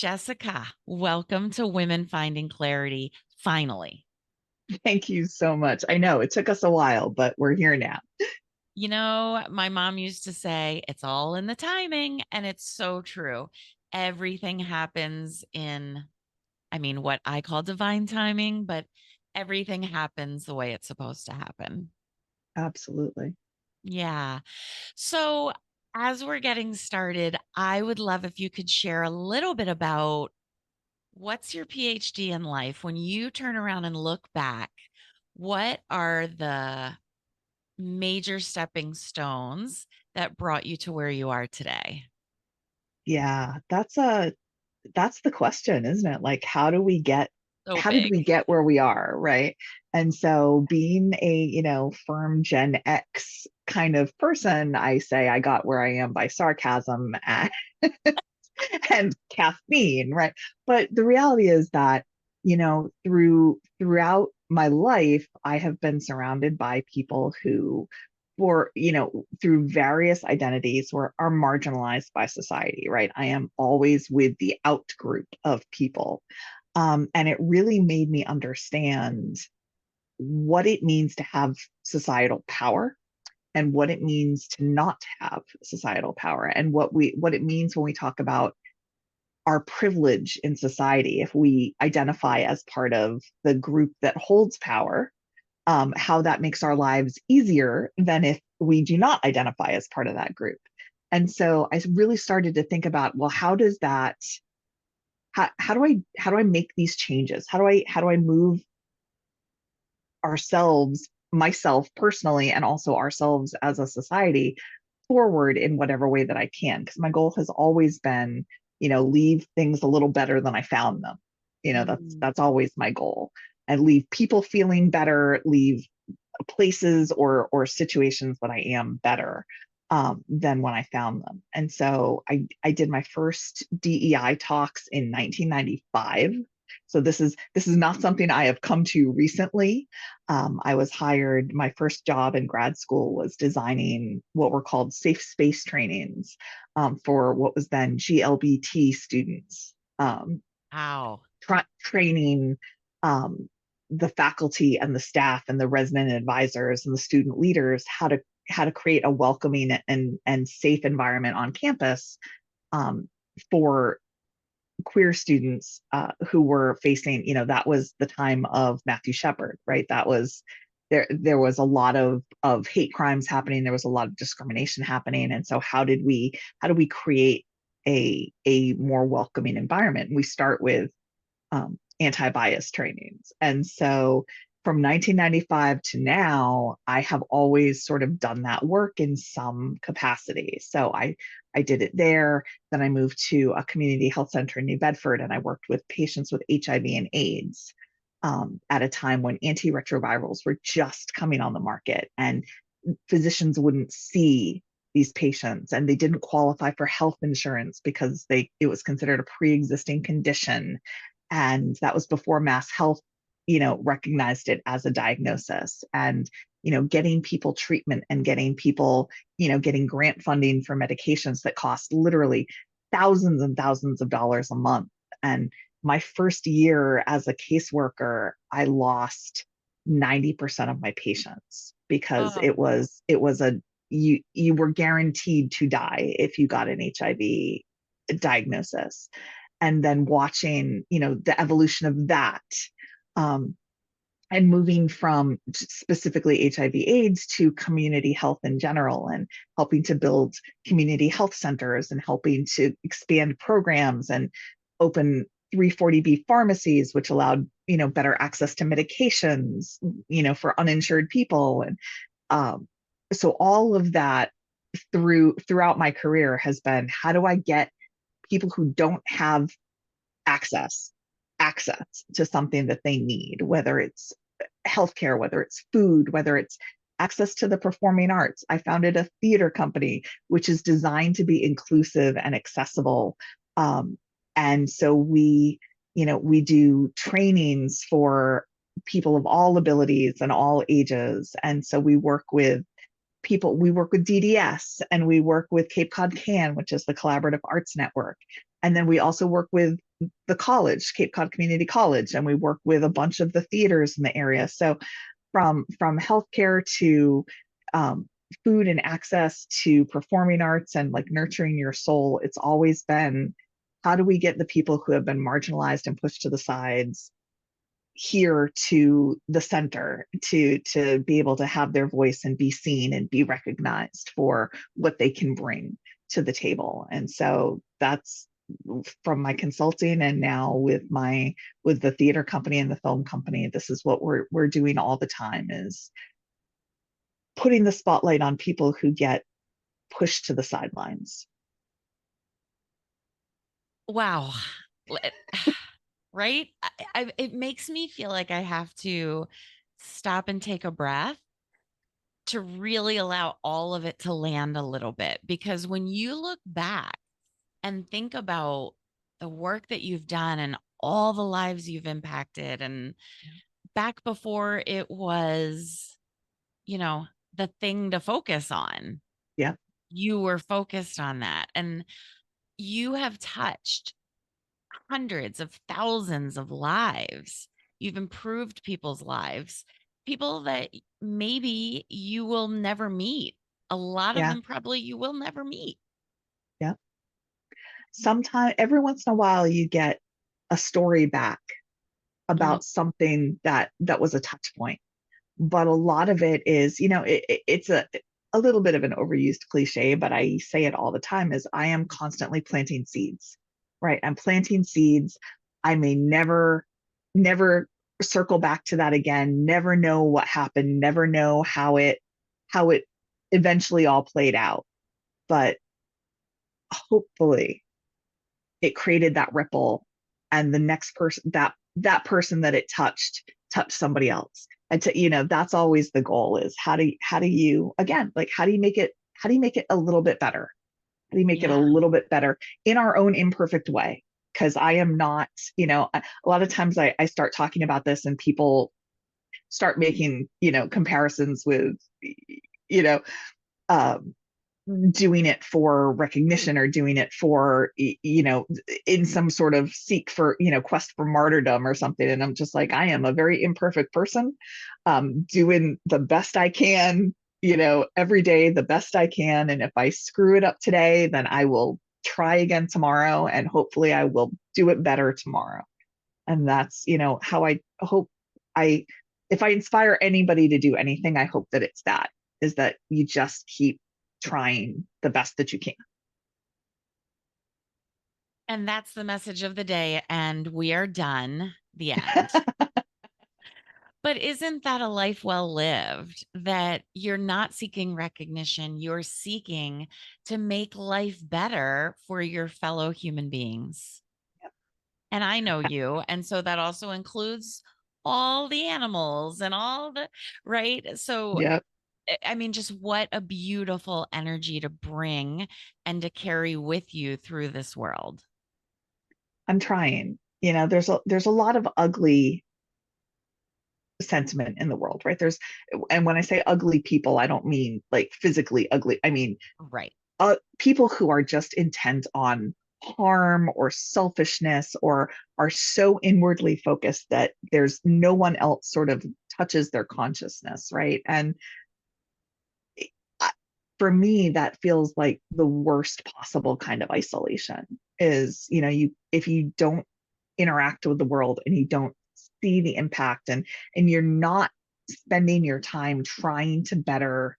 Jessica, welcome to Women Finding Clarity. Finally, Thank you so much. I know it took us a while, but we're here now. my mom used to say it's all in the timing, and it's so true. Everything happens in, what I call divine timing, but everything happens the way it's supposed to happen. Absolutely. Yeah. So, as we're getting started, I would love if you could share a little bit about what's your PhD in life? When you turn around and look back, what are the major stepping stones that brought you to where you are today? Yeah, that's the question, isn't it? Like So how did big. we get where we are, right? And so being a, firm Gen X kind of person, I say I got where I am by sarcasm and and caffeine, right? But the reality is that, throughout my life, I have been surrounded by people who, through various identities, are marginalized by society, right? I am always with the out group of people. And it really made me understand what it means to have societal power and what it means to not have societal power and what it means when we talk about our privilege in society if we identify as part of the group that holds power, how that makes our lives easier than if we do not identify as part of that group. And so I really started to think about, well, how do I make these changes? How do I move ourselves, myself personally, and also ourselves as a society forward in whatever way that I can? Because my goal has always been, leave things a little better than I found them. Mm. That's always my goal. And leave people feeling better, leave places or situations that I am better than when I found them. And so I did my first DEI talks in 1995. So this is not something I have come to recently. I was hired. My first job in grad school was designing what were called safe space trainings for what was then GLBT students. Wow. Training um, the faculty and the staff and the resident advisors and the student leaders how to create a welcoming and safe environment on campus um, for queer students who were facing, that was the time of Matthew Shepard, right? That was there was a lot of hate crimes happening. There was a lot of discrimination happening. And so how do we create a more welcoming environment? And we start with anti-bias trainings. And so from 1995 to now, I have always sort of done that work in some capacity. So I did it there. Then I moved to a community health center in New Bedford, and I worked with patients with HIV and AIDS at a time when antiretrovirals were just coming on the market, and physicians wouldn't see these patients, and they didn't qualify for health insurance because it was considered a pre-existing condition, and that was before Mass Health recognized it as a diagnosis. And getting people treatment and getting people getting grant funding for medications that cost literally thousands and thousands of dollars a month. And my first year as a caseworker, I lost 90% of my patients because Oh, it was a you were guaranteed to die if you got an HIV diagnosis. And then watching, the evolution of that, um, and moving from specifically HIV AIDS to community health in general, and helping to build community health centers and helping to expand programs and open 340B pharmacies, which allowed, better access to medications, for uninsured people. And um, so all of that throughout my career has been, how do I get people who don't have access access to something that they need, whether it's healthcare, whether it's food, whether it's access to the performing arts. I founded a theater company which is designed to be inclusive and accessible. And so we do trainings for people of all abilities and all ages. And so we work with DDS, and we work with Cape Cod Can, which is the Collaborative Arts Network. And then we also work with the college, Cape Cod Community College, and we work with a bunch of the theaters in the area. So from healthcare to um, food and access to performing arts and like nurturing your soul, it's always been, how do we get the people who have been marginalized and pushed to the sides here to the center to be able to have their voice and be seen and be recognized for what they can bring to the table. And so that's from my consulting, and now with the theater company and the film company, this is what we're doing all the time, is putting the spotlight on people who get pushed to the sidelines. Wow. Let- Right? It makes me feel like I have to stop and take a breath to really allow all of it to land a little bit. Because when you look back and think about the work that you've done and all the lives you've impacted, and back before it was, you know, the thing to focus on, Yeah, you were focused on that. And you have touched hundreds of thousands of lives. You've improved people's lives, people that maybe you will never meet. A lot of yeah, them probably you will never meet. yeah. Sometimes every once in a while you get a story back Mhm. about something that was a touch point, but a lot of it is, it's a little bit of an overused cliche, but I say it all the time, is I am constantly planting seeds, right? I'm planting seeds. I may never circle back to that again, never know what happened, never know how it eventually all played out, but hopefully it created that ripple, and the next person, that person that it touched somebody else. And to, that's always the goal, is how do you again, like, how do you make it a little bit better, how do you make it a Yeah. little bit better in our own imperfect way? Because I am not, a lot of times I start talking about this and people start making, comparisons with, you know um doing it for recognition, or doing it for, in some sort of seek for, quest for martyrdom or something. And I'm just like, I am a very imperfect person, doing the best I can, every day the best I can. And if I screw it up today, then I will try again tomorrow, and hopefully I will do it better tomorrow. And that's, how I hope, I if I inspire anybody to do anything, I hope that it's that, is that you just keep trying the best that you can. And that's the message of the day. And we are done. The end. But isn't that a life well lived, that you're not seeking recognition? You're seeking to make life better for your fellow human beings. And I know you. And so that also includes all the animals and all the, right? So, Yeah, I mean, just what a beautiful energy to bring and to carry with you through this world. I'm trying. There's a lot of ugly sentiment in the world, right? And when I say ugly people, I don't mean like physically ugly. I mean, Right. people who are just intent on harm or selfishness, or are so inwardly focused that there's no one else sort of touches their consciousness, right? And for me, that feels like the worst possible kind of isolation, is, if you don't interact with the world and you don't see the impact, and you're not spending your time trying to better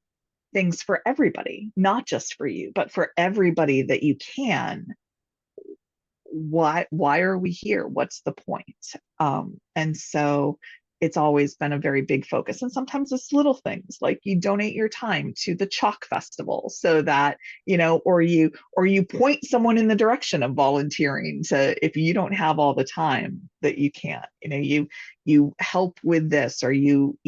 things for everybody, not just for you, but for everybody that you can, why are we here? What's the point? And so it's always been a very big focus. And sometimes it's little things like you donate your time to the chalk festival, so that, or you point someone in the direction of volunteering, to, if you don't have all the time that you can't, you help with this, or you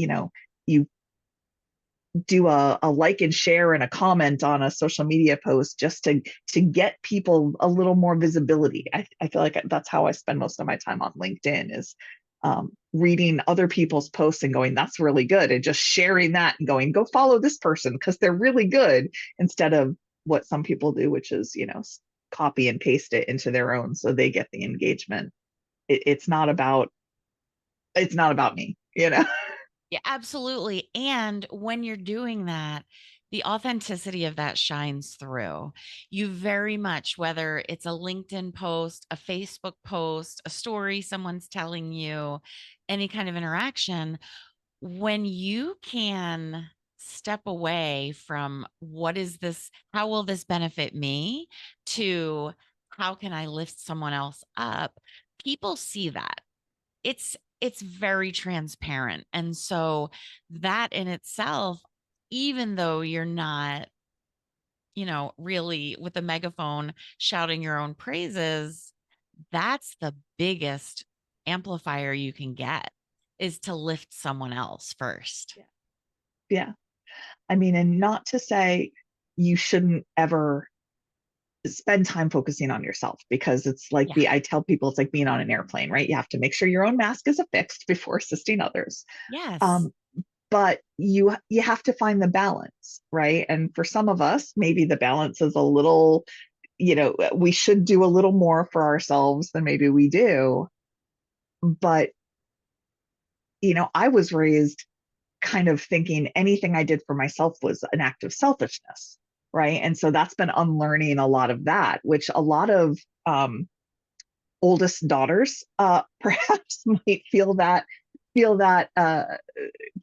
do a like and share and a comment on a social media post, just to get people a little more visibility. I feel like that's how I spend most of my time on LinkedIn, is reading other people's posts and going, that's really good, and just sharing that and going, go follow this person because they're really good, instead of what some people do, which is, copy and paste it into their own so they get the engagement. It's not about, it's not about me, you know? Yeah, absolutely. And when you're doing that, the authenticity of that shines through. You very much, whether it's a LinkedIn post, a Facebook post, a story someone's telling you, any kind of interaction, when you can step away from what is this, how will this benefit me, to how can I lift someone else up, people see that. It's very transparent. And so that in itself, even though you're not, really with a megaphone shouting your own praises, that's the biggest amplifier you can get, is to lift someone else first. Yeah. Yeah. I mean, and not to say you shouldn't ever spend time focusing on yourself, because it's like, Yeah. I tell people it's like being on an airplane, right? You have to make sure your own mask is affixed before assisting others. Yes. Um, but you have to find the balance, right? And for some of us, maybe the balance is a little, we should do a little more for ourselves than maybe we do. But I was raised kind of thinking anything I did for myself was an act of selfishness, right? And so that's been unlearning a lot of that, which a lot of oldest daughters perhaps might feel that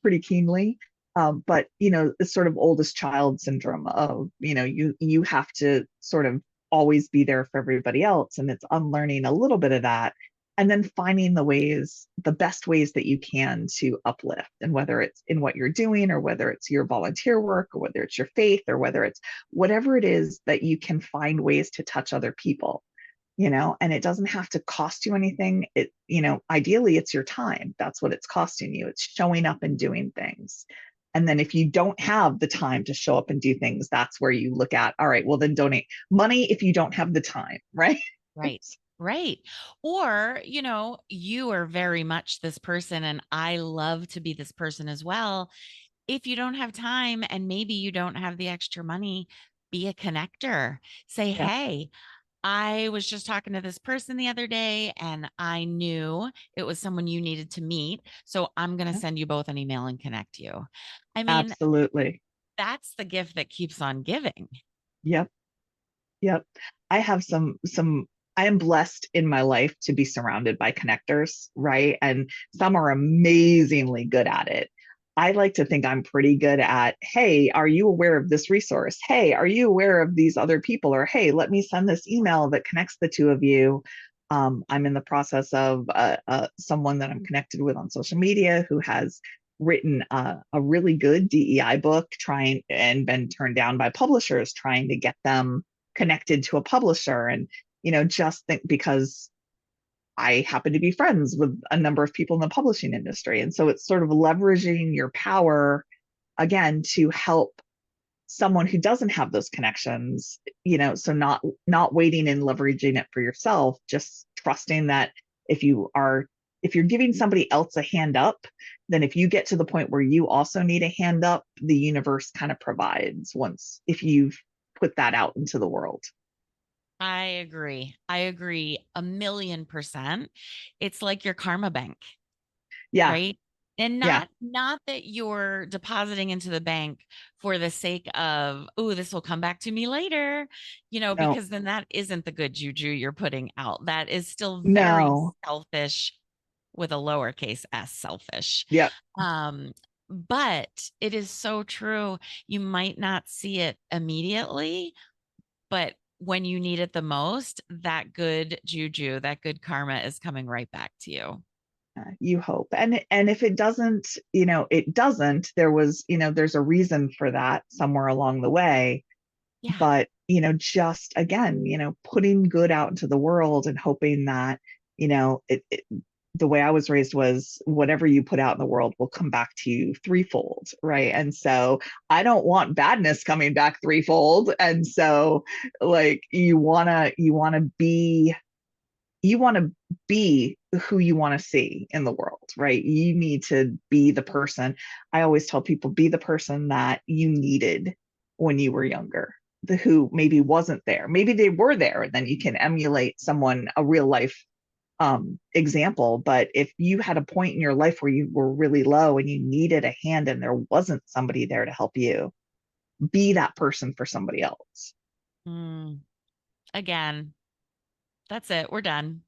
pretty keenly. But the sort of oldest child syndrome of, you have to sort of always be there for everybody else, and it's unlearning a little bit of that, and then finding the best ways that you can to uplift, and whether it's in what you're doing, or whether it's your volunteer work, or whether it's your faith, or whether it's whatever it is that you can find ways to touch other people. And it doesn't have to cost you anything. Ideally it's your time. That's what it's costing you. It's showing up and doing things. And then if you don't have the time to show up and do things, that's where you look at, all right, well then donate money if you don't have the time, right? Right. Right. Or, you are very much this person, and I love to be this person as well. If you don't have time and maybe you don't have the extra money, be a connector. Say, Yeah. hey, I was just talking to this person the other day and I knew it was someone you needed to meet. So I'm going to Yeah. send you both an email and connect you. I mean, Absolutely. that's the gift that keeps on giving. Yep. Yep. I have I am blessed in my life to be surrounded by connectors, right? And some are amazingly good at it. I like to think I'm pretty good at, hey, are you aware of this resource? Hey, are you aware of these other people? Or hey, let me send this email that connects the two of you. I'm in the process of someone that I'm connected with on social media who has written a really good DEI book, trying and been turned down by publishers, trying to get them connected to a publisher. And just think, because I happen to be friends with a number of people in the publishing industry, and so it's sort of leveraging your power again to help someone who doesn't have those connections, so not waiting and leveraging it for yourself, just trusting that if you're giving somebody else a hand up, then if you get to the point where you also need a hand up, the universe kind of provides, once if you've put that out into the world. I agree. I agree 1,000,000%. It's like your karma bank, Yeah. right? And Yeah. not that you're depositing into the bank for the sake of, oh, this will come back to me later, No. because then that isn't the good juju you're putting out. That is still very No. selfish, with a lowercase s, selfish. Yep. But it is so true. You might not see it immediately, but when you need it the most, that good juju, that good karma is coming right back to you. You hope. And if it doesn't, it doesn't, there's a reason for that somewhere along the way. Yeah. But just again, putting good out into the world and hoping that, the way I was raised was, whatever you put out in the world will come back to you threefold, right? And so I don't want badness coming back threefold. And so, like, you want to be who you want to see in the world, right? You need to be the person. I always tell people, be the person that you needed when you were younger. the who maybe wasn't there. Maybe they were there, and then you can emulate someone, a real life example. But if you had a point in your life where you were really low and you needed a hand and there wasn't somebody there to help you, be that person for somebody else. Mm, again, that's it. We're done.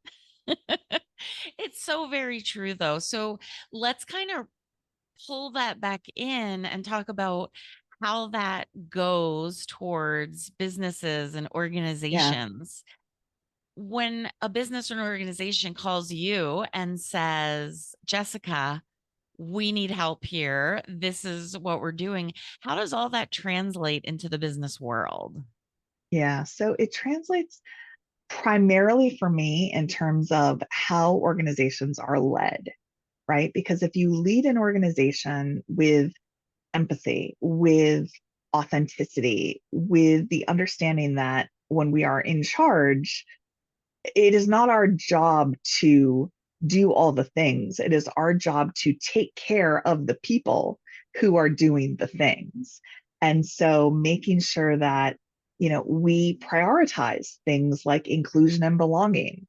It's so very true, though. So let's kind of pull that back in and talk about how that goes towards businesses and Yeah. organizations. When a business or an organization calls you and says, Jessica, we need help here. This is what we're doing. How does all that translate into the business world? Yeah. So it translates primarily for me in terms of how organizations are led, right? Because if you lead an organization with empathy, with authenticity, with the understanding that when we are in charge, it is not our job to do all the things. It is our job to take care of the people who are doing the things. And so making sure that, we prioritize things like inclusion and belonging.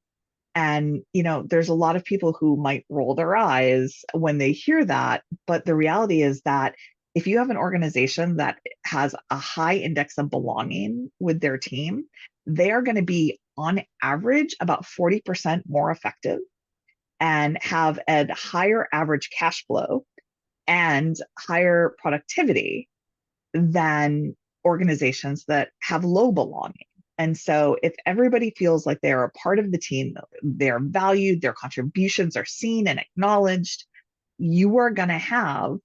And, there's a lot of people who might roll their eyes when they hear that. But the reality is that if you have an organization that has a high index of belonging with their team, they are going to be, on average, about 40% more effective and have a higher average cash flow and higher productivity than organizations that have low belonging. And so, if everybody feels like they are a part of the team, they're valued, their contributions are seen and acknowledged, you are going to have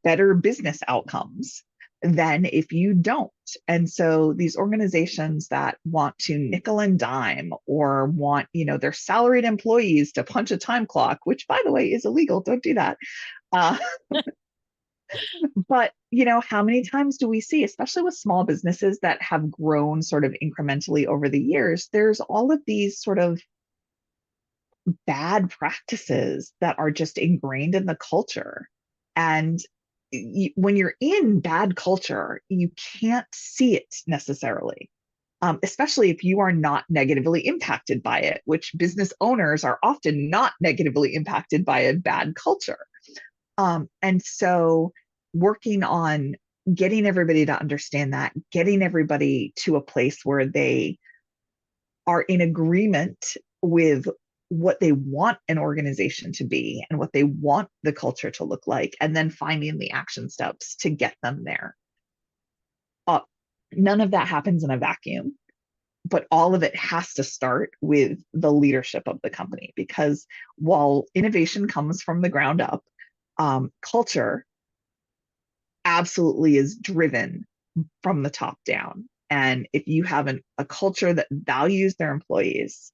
better business outcomes than if you don't. And so, these organizations that want to nickel and dime or want, their salaried employees to punch a time clock, which, by the way, is illegal, don't do that. Uh, But, how many times do we see, especially with small businesses that have grown sort of incrementally over the years, there's all of these sort of bad practices that are just ingrained in the culture. And when you're in bad culture, you can't see it necessarily, especially if you are not negatively impacted by it, which business owners are often not negatively impacted by a bad culture. And so working on getting everybody to understand that, getting everybody to a place where they are in agreement with what they want an organization to be and what they want the culture to look like, and then finding the action steps to get them there. Uh, None of that happens in a vacuum, but all of it has to start with the leadership of the company, because while innovation comes from the ground up, culture absolutely is driven from the top down. And if you have a culture that values their employees,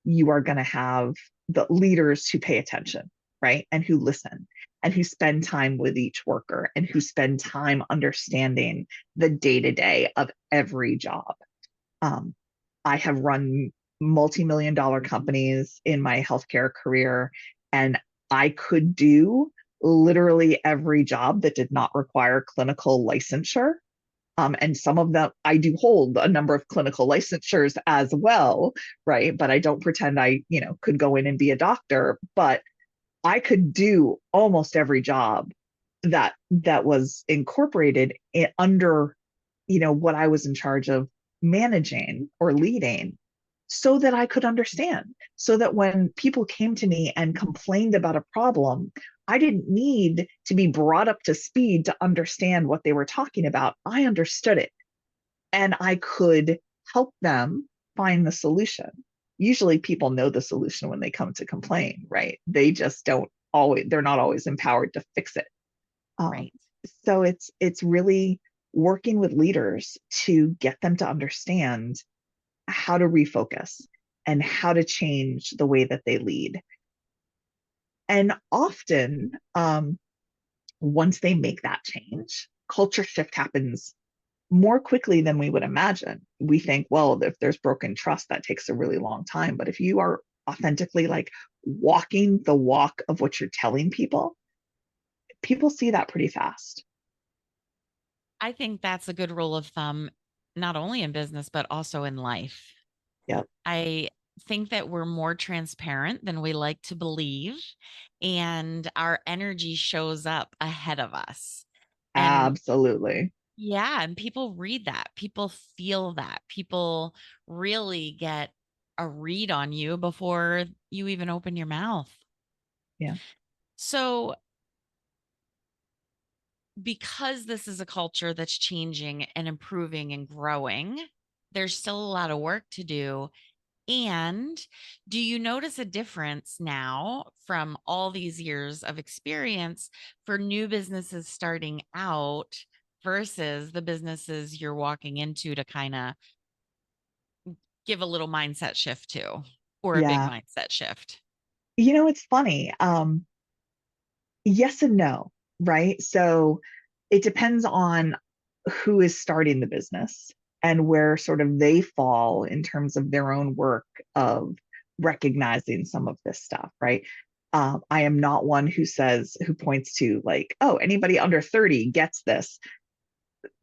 you are going to have the leaders who pay attention, right? And who listen and who spend time with each worker and who spend time understanding the day to day of every job. Um, I have run multi-million dollar companies in my healthcare career, and I could do literally every job that did not require clinical licensure. And some of them, I do hold a number of clinical licensures as well, right? But I don't pretend I, could go in and be a doctor, but I could do almost every job that was incorporated under, what I was in charge of managing or leading, so that I could understand, so that when people came to me and complained about a problem, I didn't need to be brought up to speed to understand what they were talking about. I understood it and I could help them find the solution. Usually people know the solution when they come to complain, right? They just don't always, they're not always empowered to fix it. Um, Right. so it's really working with leaders to get them to understand how to refocus and how to change the way that they lead. And often, once they make that change, culture shift happens more quickly than we would imagine. We think, well, if there's broken trust, that takes a really long time. But if you are authentically like walking the walk of what you're telling people, people see that pretty fast. I think that's a good rule of thumb. not only in business, but also in life. Yep. I think that we're more transparent than we like to believe, and our energy shows up ahead of us. And Absolutely. yeah, and people read that, people feel that, people really get a read on you before you even open your mouth. Yeah. So, because this is a culture that's changing and improving and growing, there's still a lot of work to do. And do you notice a difference now from all these years of experience for new businesses starting out versus the businesses you're walking into to kind of give a little mindset shift to, or a big Yeah. mindset shift? It's funny. Yes and no, right? So it depends on who is starting the business and where sort of they fall in terms of their own work of recognizing some of this stuff, right? I am not one who points to like, oh, anybody under 30 gets this.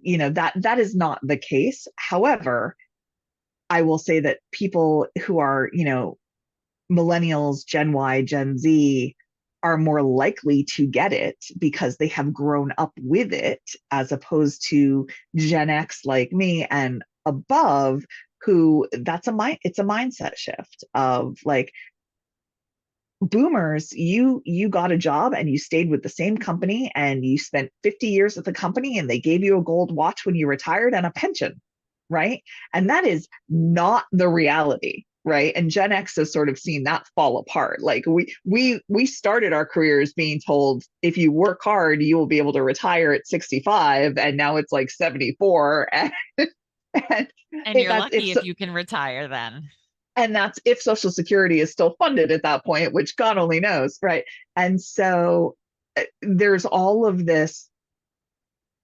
That is not the case. However, I will say that people who are, millennials, Gen Y, Gen Z are more likely to get it because they have grown up with it, as opposed to Gen X like me and above, who it's a mindset shift of like, boomers, you got a job and you stayed with the same company and you spent 50 years at the company and they gave you a gold watch when you retired and a pension, right? And that is not the reality, right? And Gen X has sort of seen that fall apart. Like we started our careers being told if you work hard you will be able to retire at 65, and now it's like 74. And And if you're that's if lucky if you can retire then. and that's if Social Security is still funded at that point, which God only knows, right? And so there's all of this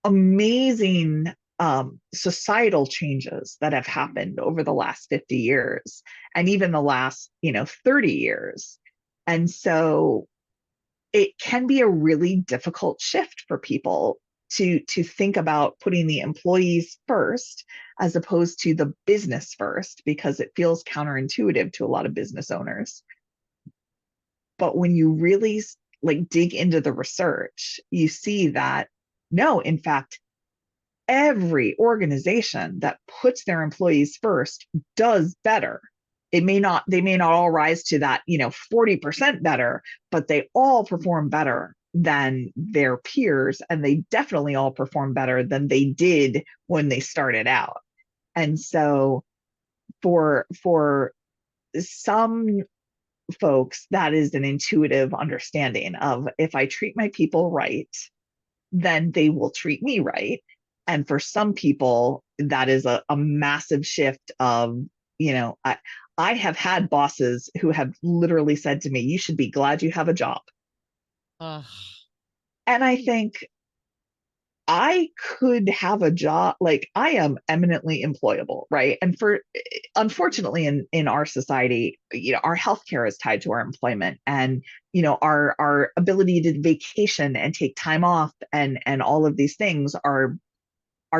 amazing societal changes that have happened over the last 50 years and even the last 30 years. And so it can be a really difficult shift for people to think about putting the employees first as opposed to the business first, because it feels counterintuitive to a lot of business owners. But when you really like dig into the research, you see that no, in fact, every organization that puts their employees first does better. They may not all rise to that 40% better, but they all perform better than their peers, and they definitely all perform better than they did when they started out. And so for some folks, that is an intuitive understanding of, if I treat my people right, then they will treat me right. And for some people, that is a massive shift of, you know, I have had bosses who have literally said to me, you should be glad you have a job. Ugh. And I think I could have a job, like I am eminently employable, right? And for unfortunately in our society, our healthcare is tied to our employment, and our ability to vacation and take time off and all of these things are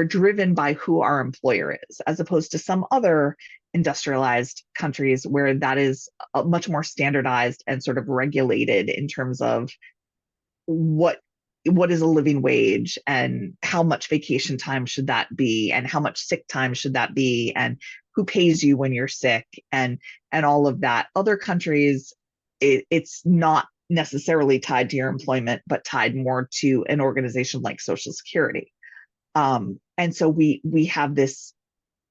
driven by who our employer is, as opposed to some other industrialized countries where that is much more standardized and sort of regulated in terms of what what is a living wage and how much vacation time should that be and how much sick time should that be and who pays you when you're sick and all of that. Other countries, it's not necessarily tied to your employment, but tied more to an organization like Social Security. And so we have this,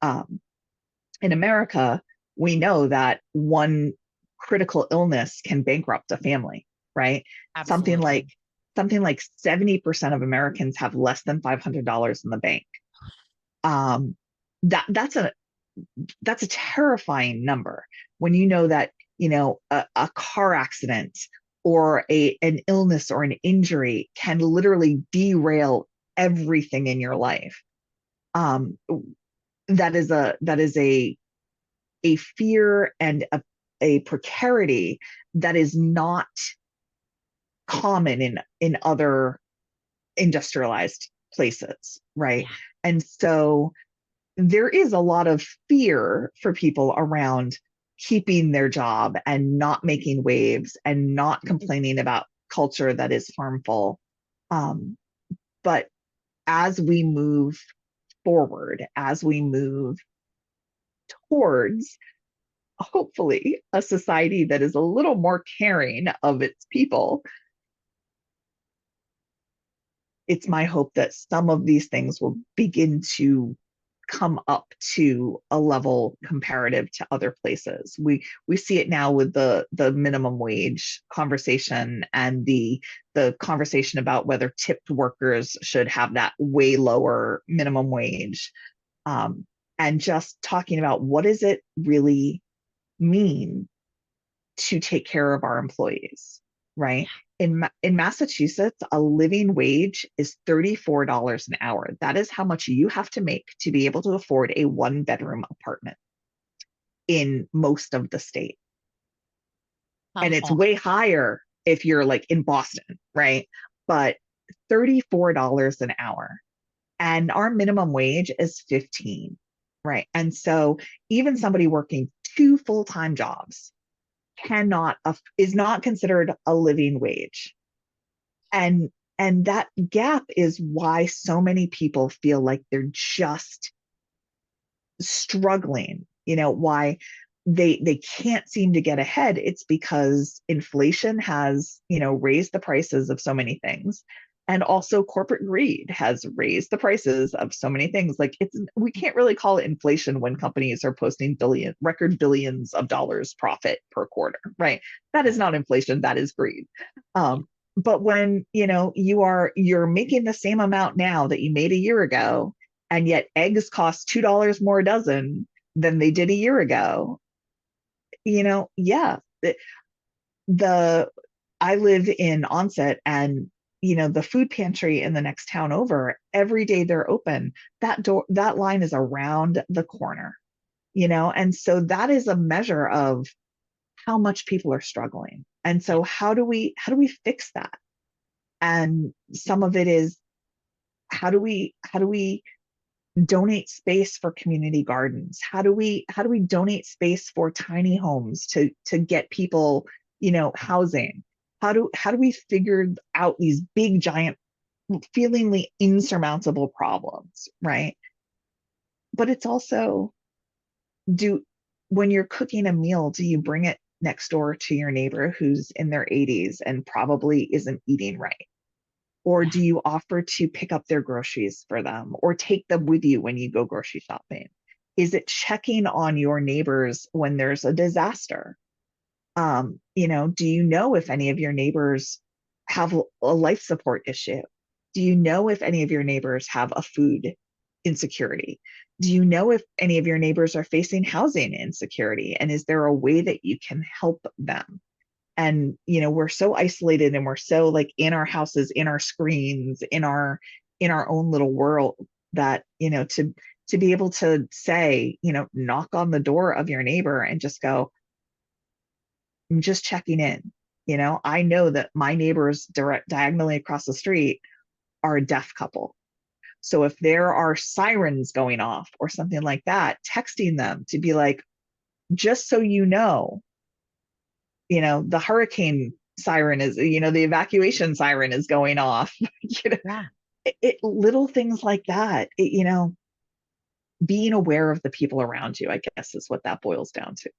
in America, we know that one critical illness can bankrupt a family, right? Something like Absolutely. something like 70% of Americans have less than $500 in the bank. Um, that's a terrifying number when you know that a car accident or an illness or an injury can literally derail everything in your life. Um, that is a fear and a precarity that is not common in other industrialized places, right? Yeah. And so there is a lot of fear for people around keeping their job and not making waves and not complaining about culture that is harmful. Um, but as we move forward, as we move towards hopefully a society that is a little more caring of its people, it's my hope that some of these things will begin to come up to a level comparative to other places. We see it now with the minimum wage conversation and the conversation about whether tipped workers should have that way lower minimum wage. And just talking about what does it really mean to take care of our employees, right? In Massachusetts, a living wage is $34 an hour. That is how much you have to make to be able to afford a one-bedroom apartment in most of the state. And Come it's on. way higher if you're like in Boston, right? But $34 an hour. And our minimum wage is 15, right? And so even somebody working two full-time jobs cannot is not considered a living wage. And that gap is why so many people feel like they're just struggling, why they can't seem to get ahead. It's because inflation has, raised the prices of so many things. And also corporate greed has raised the prices of so many things. Like we can't really call it inflation when companies are posting record billions of dollars profit per quarter, right? That is not inflation, that is greed. But when you're making the same amount now that you made a year ago, and yet eggs cost $2 more a dozen than they did a year ago, yeah, the I live in Onset, and the food pantry in the next town over, every day they're open, that line is around the corner, and so that is a measure of how much people are struggling. And Yeah. so how do we fix that? And some of it is, how do we donate space for community gardens? How do we donate space for tiny homes to get people, housing? How do we figure out these big giant feelingly insurmountable problems, right? But it's also, do when you're cooking a meal, do you bring it next door to your neighbor who's in their 80s and probably isn't eating right? Or Yeah. do you offer to pick up their groceries for them or take them with you when you go grocery shopping? Is it checking on your neighbors when there's a disaster? Do you know if any of your neighbors have a life support issue? Do you know if any of your neighbors have a food insecurity? Do you know if any of your neighbors are facing housing insecurity? And is there a way that you can help them? And we're so isolated, and we're so like in our houses, in our screens, in our own little world, that to be able to say, knock on the door of your neighbor and just go, I'm just checking in. I know that my neighbors diagonally across the street are a deaf couple, so if there are sirens going off or something like that, texting them to be like, just so the hurricane siren is, the evacuation siren is going off. Yeah. Little things like that, being aware of the people around you, I guess, is what that boils down to.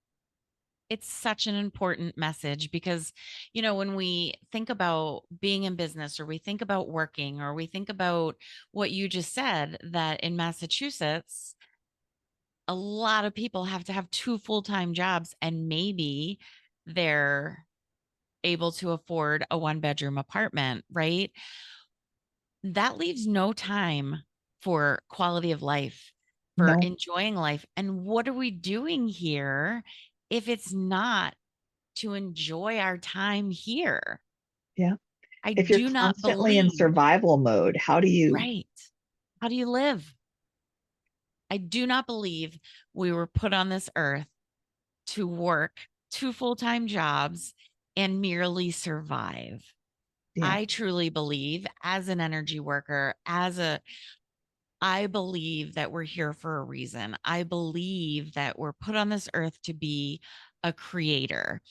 It's such an important message because, when we think about being in business or we think about working or we think about what you just said, that in Massachusetts, a lot of people have to have two full-time jobs and maybe they're able to afford a one-bedroom apartment, right? That leaves no time for quality of life, for No. enjoying life. And what are we doing here if it's not to enjoy our time here? Yeah. I If you're do not constantly in believe, survival mode, how do you? right? How do you live? I do not believe we were put on this earth to work two full-time jobs and merely survive. Yeah. I truly believe, as an energy worker, as a I believe that we're here for a reason. I believe that we're put on this earth to be a creator.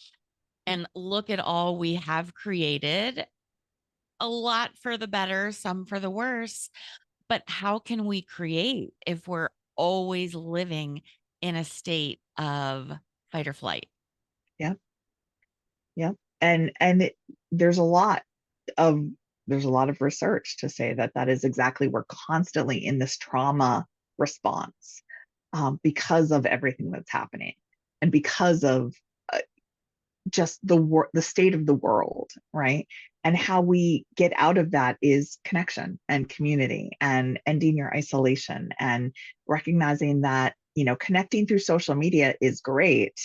And look at all we have created, a lot for the better, some for the worse. But how can we create if we're always living in a state of fight or flight? Yeah, yeah. And there's a lot of there's a lot of research to say that that is exactly, we're constantly in this trauma response, because of everything that's happening, and because of uh, just the state of the world, right? And how we get out of that is connection and community and ending your isolation and recognizing that, connecting through social media is great,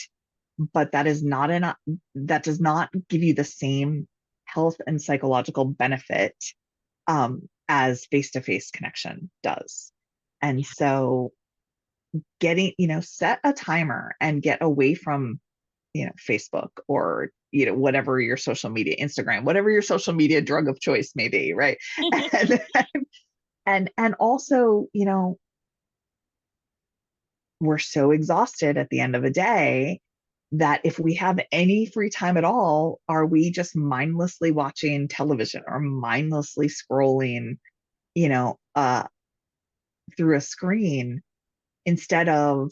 but that is not enough. That does not give you the same health and psychological benefit, as face-to-face connection does. And so set a timer and get away from, Facebook, or, whatever your social media, Instagram, whatever your social media drug of choice may be, right? And and also, we're so exhausted at the end of the day that if we have any free time at all, are we just mindlessly watching television or mindlessly scrolling, you know, uh, through a screen, instead of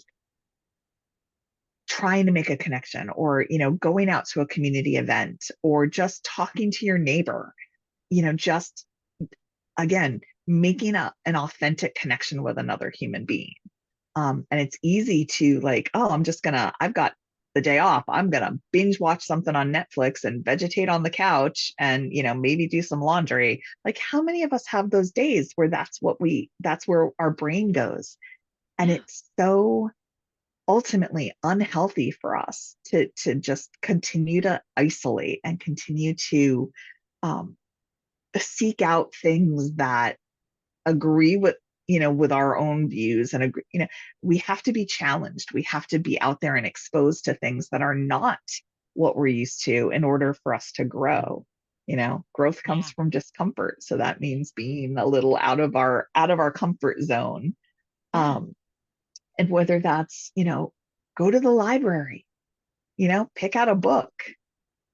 trying to make a connection, or, going out to a community event, or just talking to your neighbor, just, again, making an authentic connection with another human being. And it's easy to, like, oh, I've got the day off. I'm gonna binge watch something on Netflix and vegetate on the couch and, maybe do some laundry. Like, how many of us have those days where that's where our brain goes? And Yeah. it's so ultimately unhealthy for us to just continue to isolate and continue to, um, seek out things that agree with our own views, and agree, we have to be challenged. We have to be out there and exposed to things that are not what we're used to in order for us to grow. Growth comes Yeah. from discomfort, so that means being a little out of our comfort zone. Yeah. And whether that's, go to the library, pick out a book.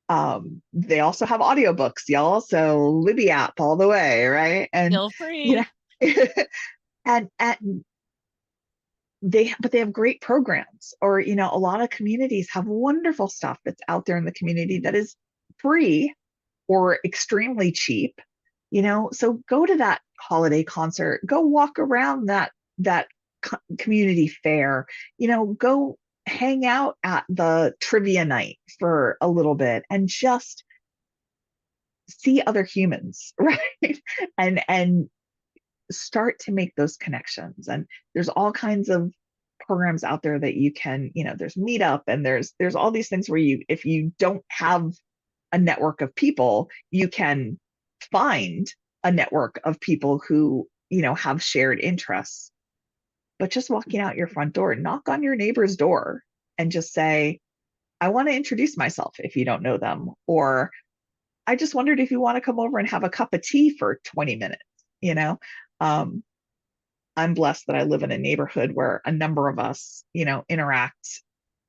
They also have audiobooks, y'all, so Libby app all the way, right? And, Feel you free. know and they have great programs, or, a lot of communities have wonderful stuff that's out there in the community that is free or extremely cheap. So go to that holiday concert, go walk around that community fair, go hang out at the trivia night for a little bit and just see other humans, right? And start to make those connections. And there's all kinds of programs out there that you can, there's Meetup, and there's all these things where if you don't have a network of people, you can find a network of people who, have shared interests. But just walking out your front door, knock on your neighbor's door and just say, I want to introduce myself, if you don't know them, or I just wondered if you want to come over and have a cup of tea for 20 minutes. you know um, I'm blessed that I live in a neighborhood where a number of us, interact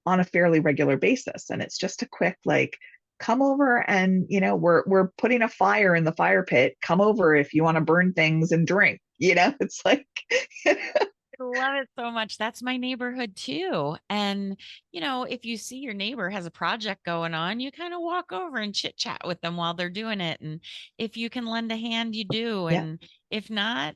on a fairly regular basis. And it's just a quick, like, come over, and, we're putting a fire in the fire pit. Come over if you want to burn things and drink. It's like, I love it so much. That's my neighborhood too. And, if you see your neighbor has a project going on, you kind of walk over and chit chat with them while they're doing it. And if you can lend a hand, you do. yeah, And if not,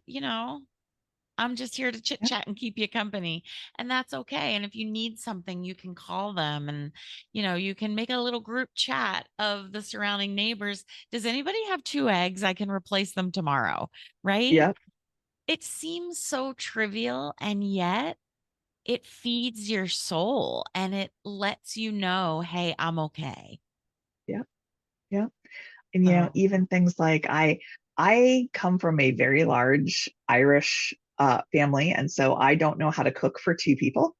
I'm just here to chit yeah, chat and keep you company. And that's okay. And if you need something, you can call them and, you can make a little group chat of the surrounding neighbors. Does anybody have two eggs? I can replace them tomorrow. Right. yeah, It seems so trivial, and yet it feeds your soul and it lets you know, hey, I'm okay. yeah, yeah. And, So, even things like, I come from a very large Irish family, and so I don't know how to cook for two people.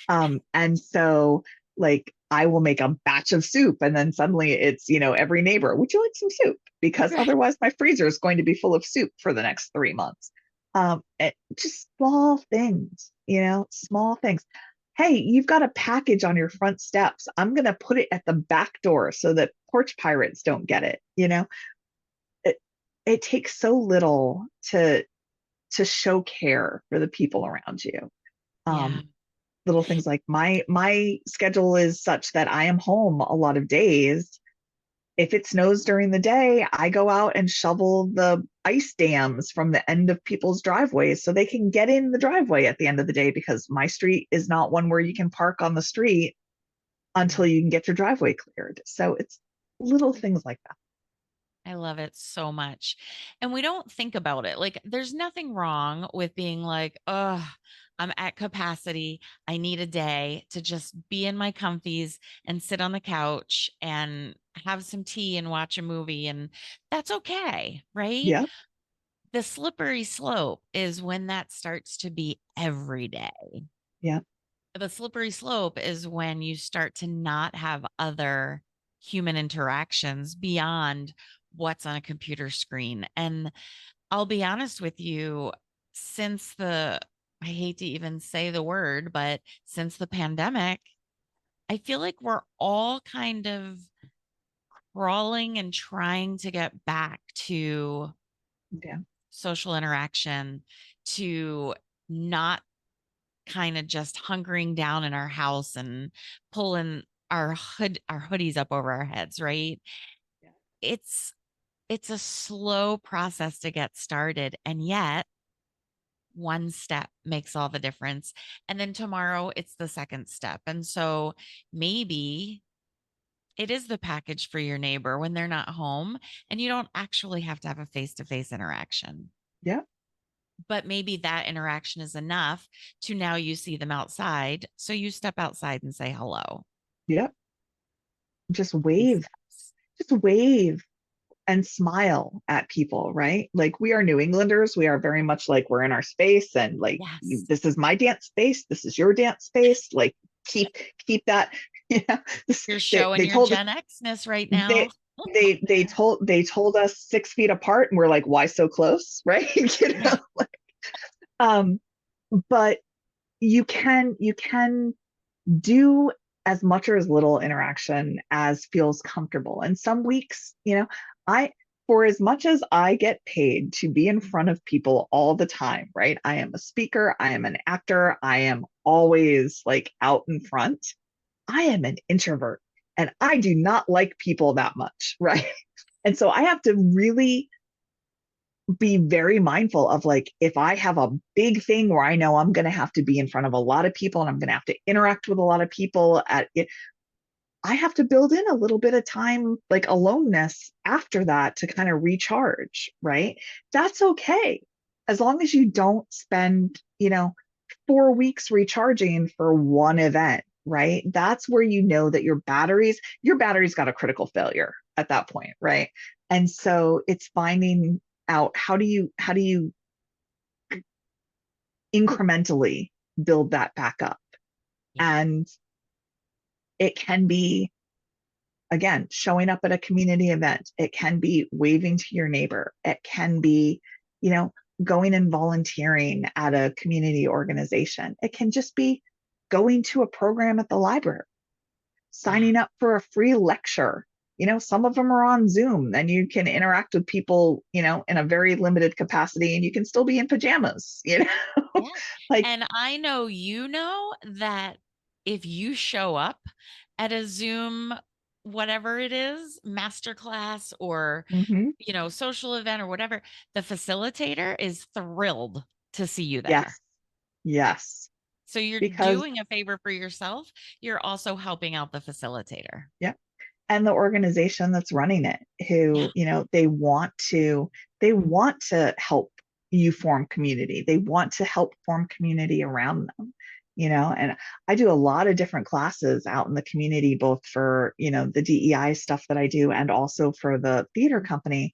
And so, like, I will make a batch of soup, and then suddenly it's, every neighbor, would you like some soup? Because right. otherwise my freezer is going to be full of soup for the next 3 months. Just small things, small things. Hey, you've got a package on your front steps. I'm going to put it at the back door so that porch pirates don't get it. It, it takes so little to show care for the people around you. Yeah. Um, Little things like my schedule is such that I am home a lot of days. If it snows during the day, I go out and shovel the ice dams from the end of people's driveways so they can get in the driveway at the end of the day, because my street is not one where you can park on the street until Yeah. you can get your driveway cleared. So it's little things like that. I love it so much. And we don't think about it. Like, there's nothing wrong with being like, oh, I'm at capacity. I need a day to just be in my comfies and sit on the couch and have some tea and watch a movie. And that's okay. Right. Yeah, The slippery slope is when that starts to be every day. yeah, The slippery slope is when you start to not have other human interactions beyond what's on a computer screen. And I'll be honest with you, since I hate to even say the word, but since the pandemic, I feel like we're all kind of crawling and trying to get back to yeah, social interaction, to not kind of just hunkering down in our house and pulling our hoodies up over our heads, right? yeah, It's it's a slow process to get started, and yet one step makes all the difference. And then tomorrow it's the second step. And so maybe it is the package for your neighbor when they're not home and you don't actually have to have a face-to-face interaction. yeah, But maybe that interaction is enough to now you see them outside. So you step outside and say hello. yeah. Just Baby wave, steps. just wave and smile at people, right? Like, we are New Englanders. We are very much like we're in our space, and like, Yes. this is my dance space. This is your dance space. Like, keep that. Yeah. You're They, showing they your told Gen Xness right they now. they told us 6 feet apart, and we're like, why so close, right? Yeah. Um, but you can do as much or as little interaction as feels comfortable. And some weeks, I, for as much as I get paid to be in front of people all the time, right? I am a speaker, I am an actor, I am always like out in front. I am an introvert and I do not like people that much, right? And so I have to really be very mindful of, like, if I have a big thing where I know I'm going to have to be in front of a lot of people and I'm going to have to interact with a lot of people at it, I have to build in a little bit of time, like aloneness after that, to kind of recharge, right? That's okay. As long as you don't spend, 4 weeks recharging for one event, right? That's where you know that your batteries got a critical failure at that point, right? And so it's finding out, how do you incrementally build that back up. Yeah. And it can be, again, showing up at a community event. It can be waving to your neighbor. It can be, you know, going and volunteering at a community organization. It can just be going to a program at the library, Yeah. signing up for a free lecture. Some of them are on Zoom, and you can interact with people, in a very limited capacity, and you can still be in pajamas. Yeah. Like, And I know you know that if you show up at a Zoom, whatever it is, masterclass or, mhm, social event or whatever, the facilitator is thrilled to see you there. yes, yes, So you're because, doing a favor for yourself. You're also helping out the facilitator. yeah, and the organization that's running it, Yeah. who, they want to help you form community. They want to help form community around them. And I do a lot of different classes out in the community, both for, the DEI stuff that I do and also for the theater company.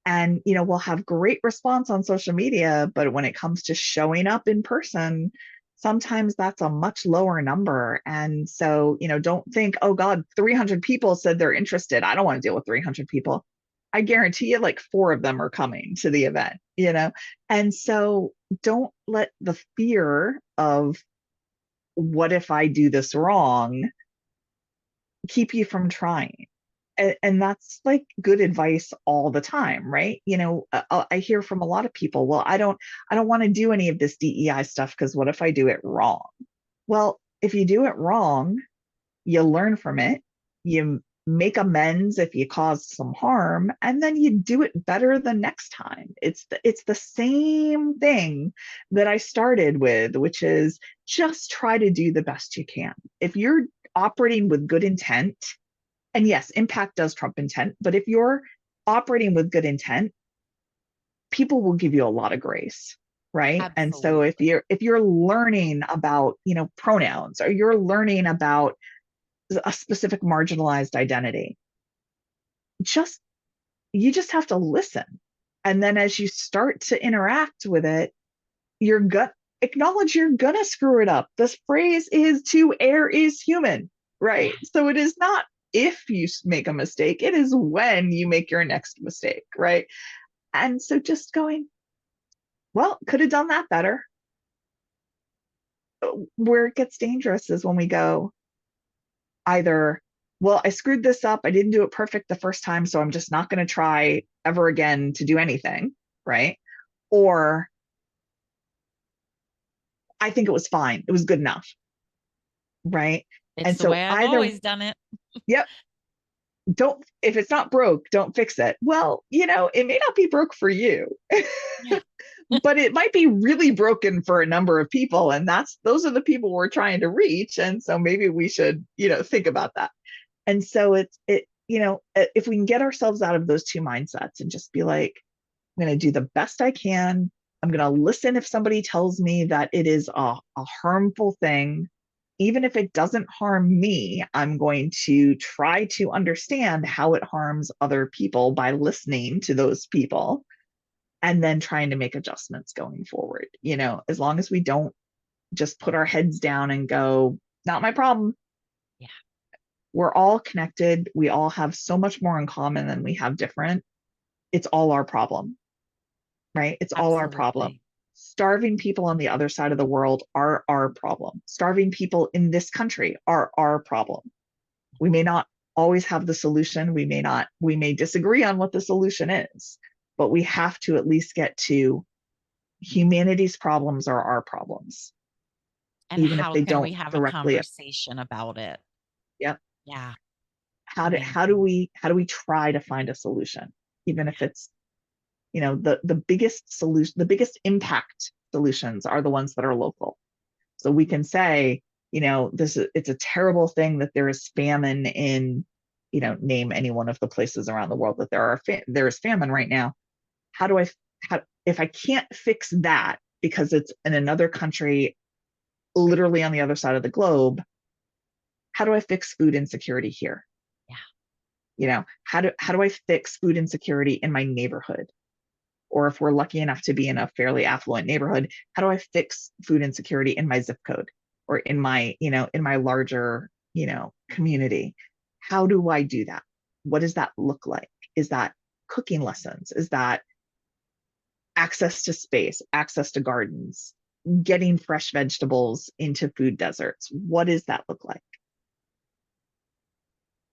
And, we'll have great response on social media, but when it comes to showing up in person, sometimes that's a much lower number. And so, don't think, oh God, 300 people said they're interested. I don't want to deal with 300 people. I guarantee you like four of them are coming to the event, you know? And so don't let the fear of what if I do this wrong keep you from trying. And that's like good advice all the time, right? I hear from a lot of people, well, I don't want to do any of this DEI stuff because what if I do it wrong? Well, if you do it wrong, you learn from it, you make amends if you caused some harm, and then you do it better the next time. It's the same thing that I started with, which is just try to do the best you can. If you're operating with good intent, and yes, impact does trump intent, but if you're operating with good intent, people will give you a lot of grace, right? And so if Absolutely. you're learning about, pronouns, or you're learning about a specific marginalized identity, just you just have to listen. And then as you start to interact with it, you're gut acknowledge you're gonna screw it up. This phrase is to err is human, Yeah, right? So it is not if you make a mistake, it is when you make your next mistake, right? And so just going, well, could have done that better. Where it gets dangerous is when we go either, well, I screwed this up, I didn't do it perfect the first time, so I'm just not going to try ever again to do anything, right? Or I think it was fine, it was good enough, right? it's And the so way I've either, always done it. yep, don't, if it's not broke, don't fix it. Well, it may not be broke for you, Yeah. but it might be really broken for a number of people, and those are the people we're trying to reach. And so maybe we should, think about that. And so if we can get ourselves out of those two mindsets and just be like, I'm going to do the best I can. I'm going to listen if somebody tells me that it is a harmful thing. Even if it doesn't harm me, I'm going to try to understand how it harms other people by listening to those people and then trying to make adjustments going forward. As long as we don't just put our heads down and go, not my problem. Yeah, We're all connected. We all have so much more in common than we have different. It's all our problem, right? It's all our problem. absolutely. Starving people on the other side of the world are our problem. Starving people in this country are our problem. We may not always have the solution. We may disagree on what the solution is, but we have to at least get to humanity's problems are our problems, And even if how they can don't we have a directly. conversation about it? Yeah. Yeah, How do amazing. we try to find a solution, even if it's, the biggest solution, the biggest impact solutions are the ones that are local. So we can say, it's a terrible thing that there is famine in, name any one of the places around the world that there is famine right now. How do I how if I can't fix that because it's in another country, literally on the other side of the globe, how do I fix food insecurity here? Yeah, How do I fix food insecurity in my neighborhood? Or if we're lucky enough to be in a fairly affluent neighborhood, how do I fix food insecurity in my zip code or in my larger, community? How do I do that? What does that look like? Is that cooking lessons? Is that access to space, access to gardens, getting fresh vegetables into food deserts? What does that look like?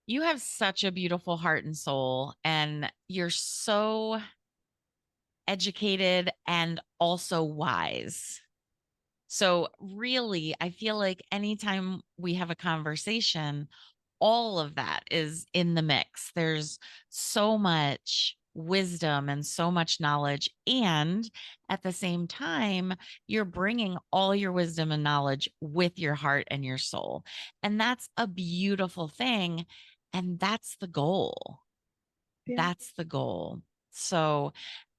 you have such a beautiful heart and soul, and you're so educated and also wise. So, really, I feel like anytime we have a conversation, all of that is in the mix. There's so much wisdom and so much knowledge. And at the same time, you're bringing all your wisdom and knowledge with your heart and your soul. And that's a beautiful thing. And that's the goal. Yeah, That's the goal. So,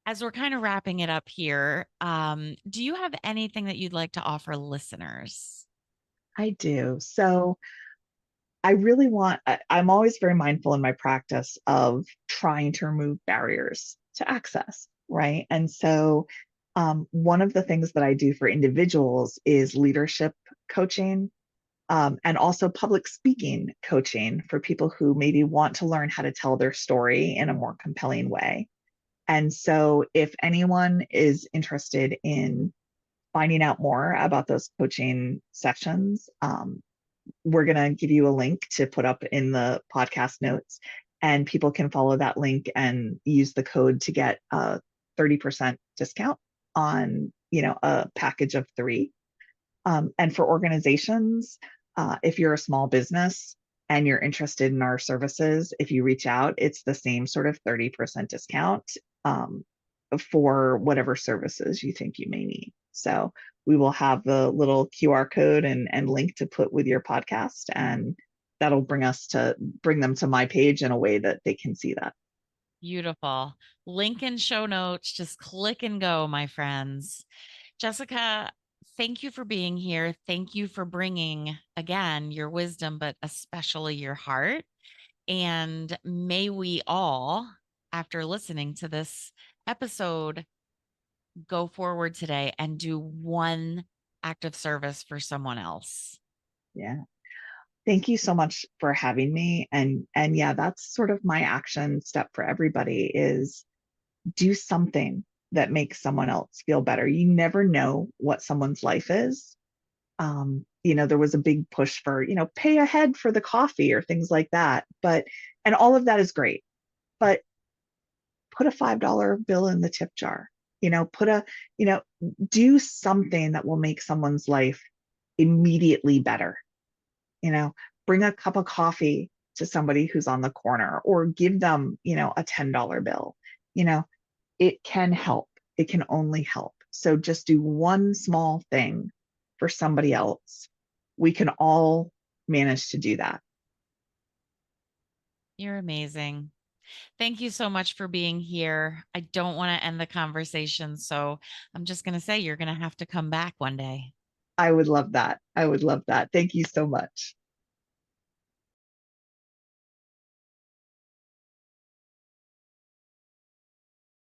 as we're kind of wrapping it up here, do you have anything that you'd like to offer listeners? I do. So I really I'm always very mindful in my practice of trying to remove barriers to access, right? And so, one of the things that I do for individuals is leadership coaching. and also public speaking coaching for people who maybe want to learn how to tell their story in a more compelling way. And so, if anyone is interested in finding out more about those coaching sessions, we're going to give you a link to put up in the podcast notes, and people can follow that link and use the code to get a 30% discount on, a package of three. And for organizations, if you're a small business and you're interested in our services, if you reach out, it's the same sort of 30% discount um, for whatever services you think you may need. So we will have the little QR code and link to put with your podcast, and that'll bring them to my page in a way that they can see that. Beautiful. Link in show notes. Just click and go, my friends. Jessica, thank you for being here. Thank you for bringing, again, your wisdom, but especially your heart. And may we all, after listening to this episode, go forward today and do one act of service for someone else. Yeah. Thank you so much for having me. And yeah, that's sort of my action step for everybody is do something that makes someone else feel better. You never know what someone's life is. There was a big push for, pay ahead for the coffee or things like that. And all of that is great, but put a $5 bill in the tip jar, put a, you know, do something that will make someone's life immediately better. you know, Bring a cup of coffee to somebody who's on the corner or give them, a $10 bill. You know, it can help. It can only help. So just do one small thing for somebody else. We can all manage to do that. You're amazing. Thank you so much for being here. I don't want to end the conversation, so I'm just going to say you're going to have to come back one day. I would love that. I would love that. Thank you so much.